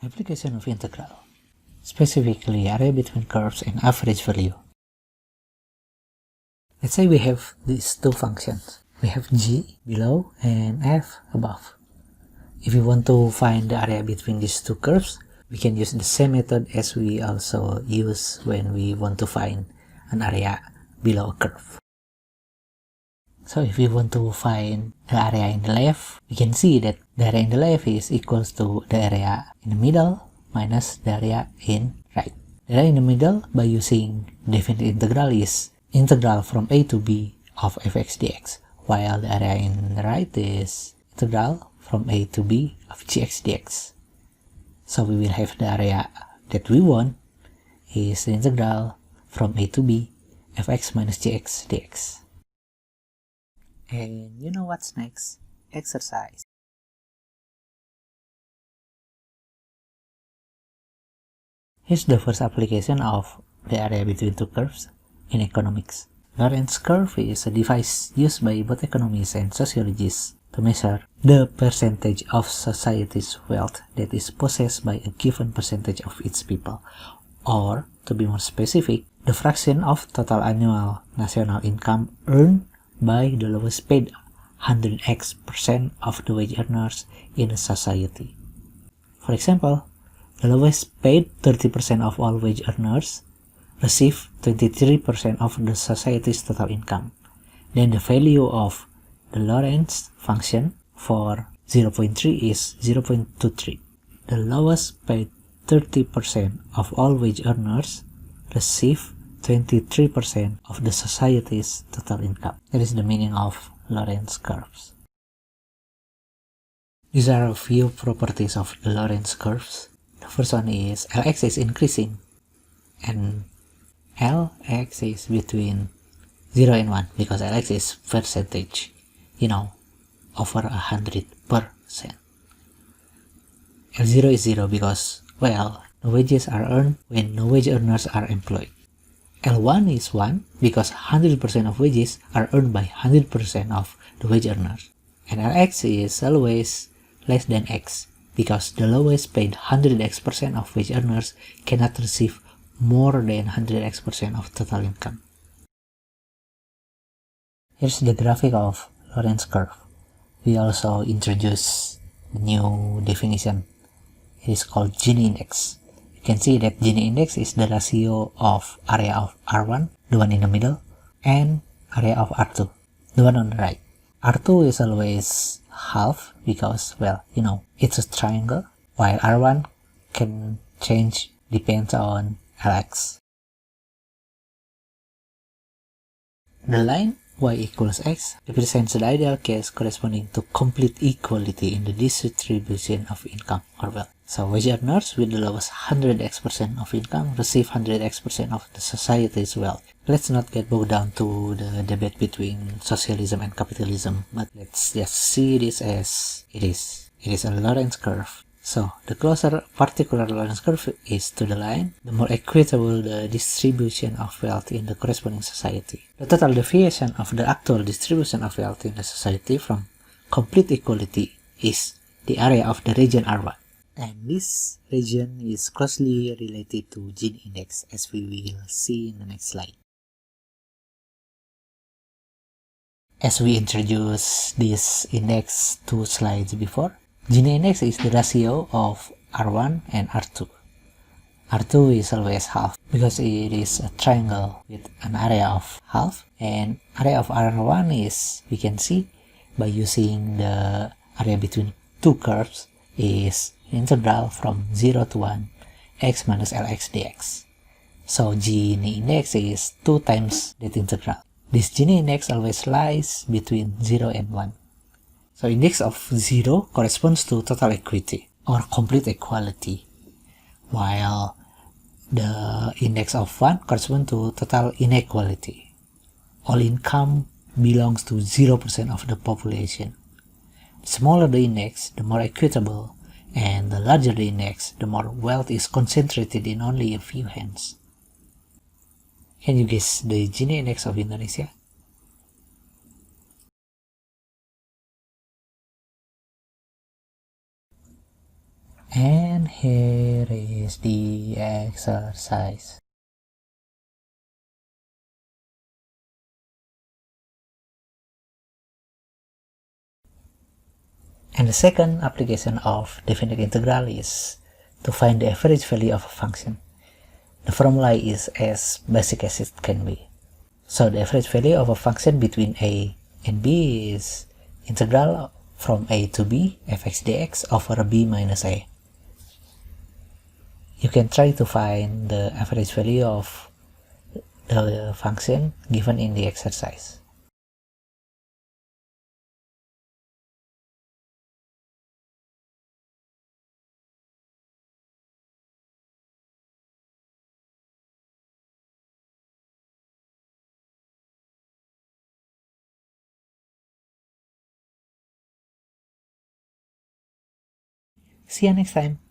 Application of integral, specifically area between curves and average value. Let's say we have these two functions. We have g below and f above. If we want to find the area between these two curves, we can use the same method as we also use when we want to find an area below a curve. So if we want to find the area in the left, we can see that the area in the left is equals to the area in the middle minus the area in right. The area in the middle, by using definite integral, is integral from a to b of fx dx, while the area in the right is integral from a to b of gx dx. So we will have the area that we want is the integral from a to b fx minus gx dx. And you know what's next? Exercise. Here's the first application of the area between two curves in economics. Lorenz curve is a device used by both economists and sociologists to measure the percentage of society's wealth that is possessed by a given percentage of its people, or, to be more specific, the fraction of total annual national income earned by the lowest paid 100x% of the wage earners in a society. For example, the lowest paid 30% of all wage earners receive 23% of the society's total income. Then the value of the Lorenz function for 0.3 is 0.23. The lowest paid 30% of all wage earners receive 23% of the society's total income. That is the meaning of Lorenz curves. These are a few properties of the Lorenz curves. The first one is Lx is increasing and Lx is between 0 and 1 because Lx is percentage, over 100%. L0 is 0 because, well, the wages are earned when no wage earners are employed. L1 is 1 because 100% of wages are earned by 100% of the wage earners. And Lx is always less than x because the lowest paid 100x% of wage earners cannot receive more than 100x% of total income. Here's the graphic of Lorenz curve. We also introduce the new definition. It is called Gini index. You can see that Gini index is the ratio of area of R1, the one in the middle, and area of R2, the one on the right. R2 is always half because, well, it's a triangle, while R1 can change depends on Lx. The line y equals x represents the ideal case corresponding to complete equality in the distribution of income or wealth. So wage earners with the lowest 100x% of income receive 100x% of the society's wealth. Let's not get bogged down to the debate between socialism and capitalism, but let's just see this as it is. It is a Lorenz curve. So the closer a particular Lorenz curve is to the line, the more equitable the distribution of wealth in the corresponding society. The total deviation of the actual distribution of wealth in the society from complete equality is the area of the region R1. And this region is closely related to Gini index, as we will see in the next slide. As we introduced this index 2 slides before, Gini index is the ratio of R1 and R2. R2 is always half because it is a triangle with an area of half, and area of R1 is, we can see by using the area between two curves, is integral from 0 to 1 x minus Lx dx. So Gini index is 2 times that integral. This Gini index always lies between 0 and 1. So index of 0 corresponds to total equity or complete equality, while the index of 1 corresponds to total inequality. All income belongs to 0% of the population. The smaller the index, the more equitable, and the larger the index, the more wealth is concentrated in only a few hands. Can you guess the Gini index of Indonesia? And here is the exercise. And the second application of definite integral is to find the average value of a function. The formula is as basic as it can be. So the average value of a function between a and b is integral from a to b fx dx over b minus a. You can try to find the average value of the function given in the exercise. See you next time.